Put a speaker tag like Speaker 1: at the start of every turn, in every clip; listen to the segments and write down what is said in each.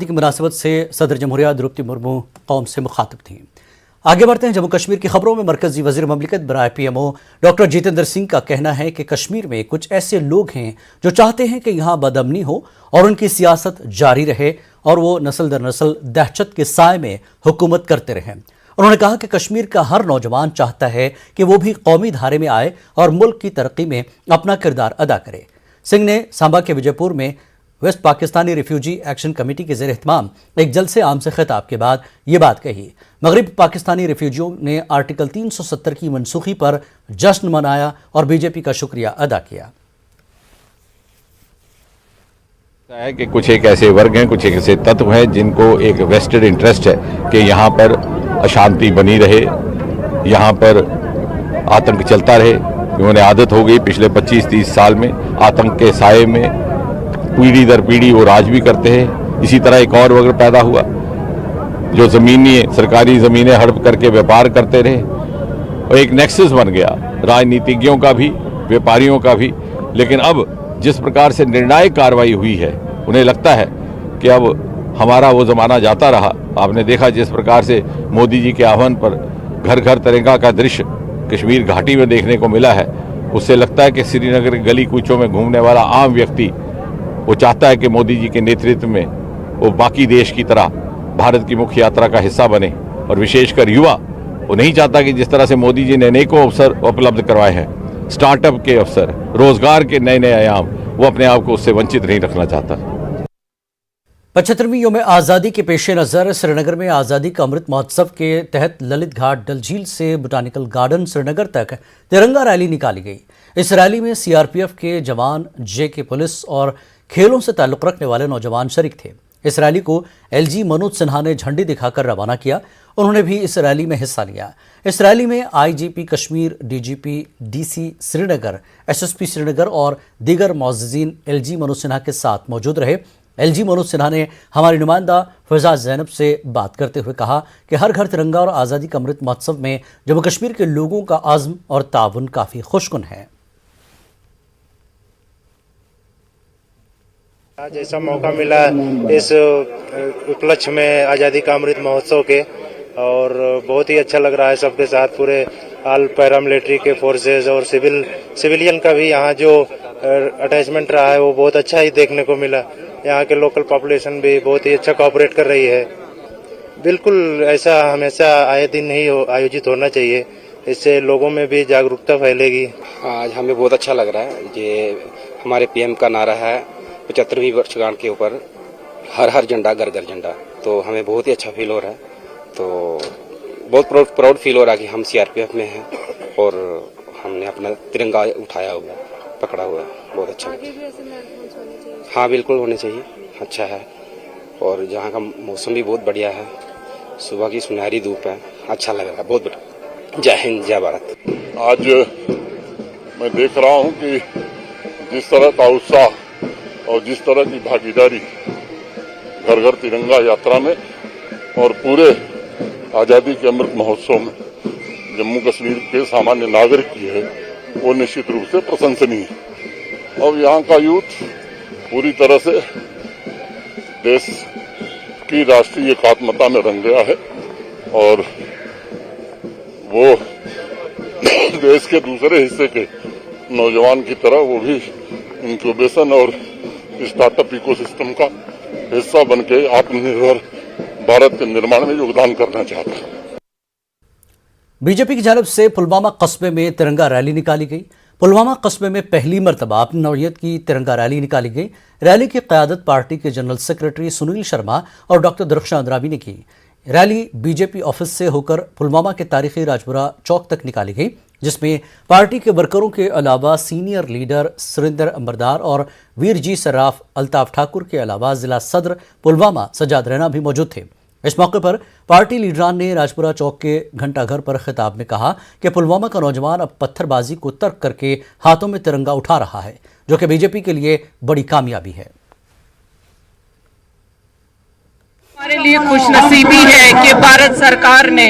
Speaker 1: की मुनासिबत से सदर जमहूरिया द्रौपदी मुर्मू कौम से मुखातिब थीं। आगे बढ़ते हैं। जम्मू कश्मीर की खबरों में मरकजी वजीर ममलिकत बराए PMO डॉक्टर जितेंद्र सिंह का कहना है कि कश्मीर में कुछ ऐसे लोग हैं जो चाहते हैं कि यहाँ बदअमनी हो और उनकी सियासत जारी रहे और वो नस्ल दर नस्ल दहशत के साए में हुकूमत करते रहें। उन्होंने कहा कि कश्मीर का हर नौजवान चाहता है कि वो भी कौमी धारे में आए और मुल्क की तरक्की में अपना किरदार अदा करे। सिंह ने सांबा के विजयपुर में West Pakistani refugee action committee के ज़ेर एहतमाम एक जलसे आम से खिताब के बाद ये बात कही। मगरब पाकिस्तानी रिफ्यूजियों ने आर्टिकल 370 की मनसूखी पर जश्न मनाया और बीजेपी का शुक्रिया अदा किया।
Speaker 2: है कि कुछ एक ऐसे वर्ग हैं, कुछ एक ऐसे तत्व हैं जिनको एक वेस्टेड इंटरेस्ट है कि यहाँ पर अशांति बनी रहे, यहाँ पर आतंक चलता रहे। उन्हें आदत हो गई पिछले 25-30 साल में आतंक के साए में पीढ़ी दर पीढ़ी वो राज भी करते हैं। इसी तरह एक और वर्ग पैदा हुआ जो जमीनी सरकारी ज़मीनें हड़प करके व्यापार करते रहे और एक नेक्सस बन गया राजनीतिज्ञों का भी, व्यापारियों का भी। लेकिन अब जिस प्रकार से निर्णायक कार्रवाई हुई है, उन्हें लगता है कि अब हमारा वो ज़माना जाता रहा। आपने देखा जिस प्रकार से मोदी जी के आह्वान पर घर घर तिरंगा का दृश्य कश्मीर घाटी में देखने को मिला है, उससे लगता है कि श्रीनगर के गली कूचों में घूमने वाला आम व्यक्ति वो चाहता है कि मोदी जी के नेतृत्व में वो बाकी देश की तरह भारत की मुख्य यात्रा का हिस्सा बने। और विशेषकर युवा वो नहीं चाहता कि जिस तरह से मोदी जी ने अनेकों अवसर उपलब्ध करवाए हैं, स्टार्टअप के अवसर, रोजगार के नए नए आयाम, वो अपने आप को उससे वंचित नहीं रखना चाहता।
Speaker 1: 75वीं यौम आज़ादी के पेश नज़र श्रीनगर में आज़ादी का अमृत महोत्सव के तहत ललित घाट डल झील से बोटानिकल गार्डन श्रीनगर तक तिरंगा रैली निकाली गई। इस रैली में CRPF के जवान, JK पुलिस और खेलों से ताल्लुक़ रखने वाले नौजवान शरीक थे। इस रैली को LG मनोज सिन्हा ने झंडी दिखाकर रवाना किया। उन्होंने भी इस रैली में हिस्सा लिया। इस रैली में IGP Kashmir, DGP, DC Srinagar, SSP Srinagar और दीगर मुअज़्ज़िज़ीन LG मनोज सिन्हा के साथ मौजूद रहे। LG मनोज सिन्हा ने हमारी नुमाइंदा फिजा ज़ैनब से बात करते हुए कहा कि हर घर तिरंगा और आज़ादी का अमृत महोत्सव में जम्मू कश्मीर के लोगों का आज़्म और ताउन काफ़ी खुशकुन है।
Speaker 3: आज ऐसा मौका मिला इस उपलक्ष्य में आज़ादी का अमृत महोत्सव के, और बहुत ही अच्छा लग रहा है सबके साथ। पूरे ऑल पैरामिलिट्री के फोर्सेस और सिविलियन का भी यहाँ जो अटैचमेंट रहा है वो बहुत अच्छा ही देखने को मिला। यहाँ के लोकल पॉपुलेशन भी बहुत ही अच्छा कोऑपरेट कर रही है। बिल्कुल ऐसा हमेशा आए दिन नहीं आयोजित होना चाहिए, इससे लोगों में भी जागरूकता फैलेगी।
Speaker 4: आज हमें बहुत अच्छा लग रहा है। ये हमारे PM का नारा है 75वीं वर्षगांठ के ऊपर हर हर झंडा घर घर झंडा, तो हमें बहुत ही अच्छा फील हो रहा है। तो बहुत प्राउड फील हो रहा है कि हम CRPF में हैं और हमने अपना तिरंगा उठाया हुआ, पकड़ा हुआ। बहुत अच्छा। आगे भी ऐसे मैराथन्स होने चाहिए। हाँ बिल्कुल होने चाहिए, अच्छा है। और जहाँ का मौसम भी बहुत बढ़िया है, सुबह की सुनहरी धूप है, अच्छा लग रहा है। बहुत बढ़िया। जय हिंद, जय भारत।
Speaker 5: आज मैं देख रहा हूँ कि जिस तरह का उत्साह और जिस तरह की भागीदारी घर घर तिरंगा यात्रा में और पूरे आज़ादी के अमृत महोत्सव में जम्मू कश्मीर के सामान्य नागरिक की है, वो निश्चित रूप से प्रशंसनीय है। और यहाँ का यूथ पूरी तरह से देश की राष्ट्रीय एकात्मता में रंग गया है और वो देश के दूसरे हिस्से के नौजवान की तरह वो भी इंक्यूबेशन और स्टार्टअप इकोसिस्टम का हिस्सा बनके आत्मनिर्भर भारत के निर्माण में योगदान करना चाहता है।
Speaker 1: बीजेपी की जानिब से पुलवामा कस्बे में तिरंगा रैली निकाली गई। पुलवामा कस्बे में पहली मरतबा अपनी नौयत की तिरंगा रैली निकाली गई। रैली की क़यादत पार्टी के जनरल सेक्रेटरी सुनील शर्मा और डॉक्टर दरख्शां अंद्राबी ने की। रैली BJP ऑफिस से होकर पुलवामा के तारीखी राजपुरा चौक तक निकाली गई, जिसमें पार्टी के वर्करों के अलावा सीनियर लीडर सुरेंद्र अंबरदार और वीर जी सर्राफ, अल्ताफ ठाकुर के अलावा जिला सदर पुलवामा सजाद रैना भी मौजूद थे। इस मौके पर पार्टी लीडरान ने राजपुरा चौक के घंटाघर पर खिताब में कहा कि पुलवामा का नौजवान अब पत्थरबाजी को तर्क करके हाथों में तिरंगा उठा रहा है, जो कि BJP के लिए बड़ी कामयाबी है।
Speaker 6: हमारे लिए खुशनसीबी है कि भारत सरकार ने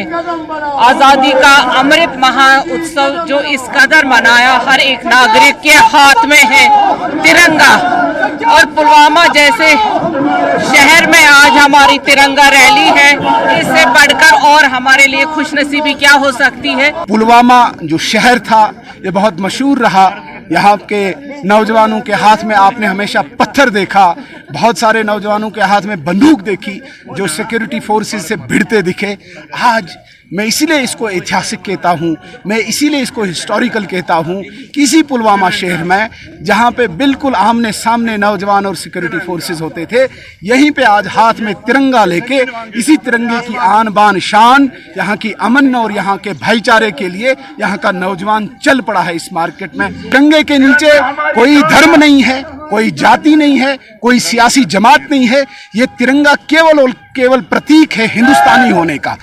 Speaker 6: आज़ादी का अमृत महोत्सव जो इस कदर मनाया, हर एक नागरिक के हाथ में है तिरंगा, और पुलवामा जैसे शहर में आज हमारी तिरंगा रैली है। इससे बढ़कर और हमारे लिए खुशनसीबी क्या हो सकती है।
Speaker 7: पुलवामा जो शहर था ये बहुत मशहूर रहा। यहाँ के नौजवानों के हाथ में आपने हमेशा पत्थर देखा, बहुत सारे नौजवानों के हाथ में बंदूक देखी जो सिक्योरिटी फोर्सेस से भिड़ते दिखे। आज मैं इसीलिए इसको ऐतिहासिक कहता हूँ, मैं इसीलिए इसको हिस्टोरिकल कहता हूँ कि इसी पुलवामा शहर में जहाँ पे बिल्कुल आमने सामने नौजवान और सिक्योरिटी फोर्सेस होते थे, यहीं पे आज हाथ में तिरंगा लेके इसी तिरंगे की आन बान शान, यहाँ की अमन और यहाँ के भाईचारे के लिए यहाँ का नौजवान चल पड़ा है इस मार्केट में। तिरंगे के नीचे कोई धर्म नहीं है, कोई जाति नहीं है, कोई सियासी जमात नहीं है। ये तिरंगा केवल और केवल प्रतीक है हिंदुस्तानी होने का।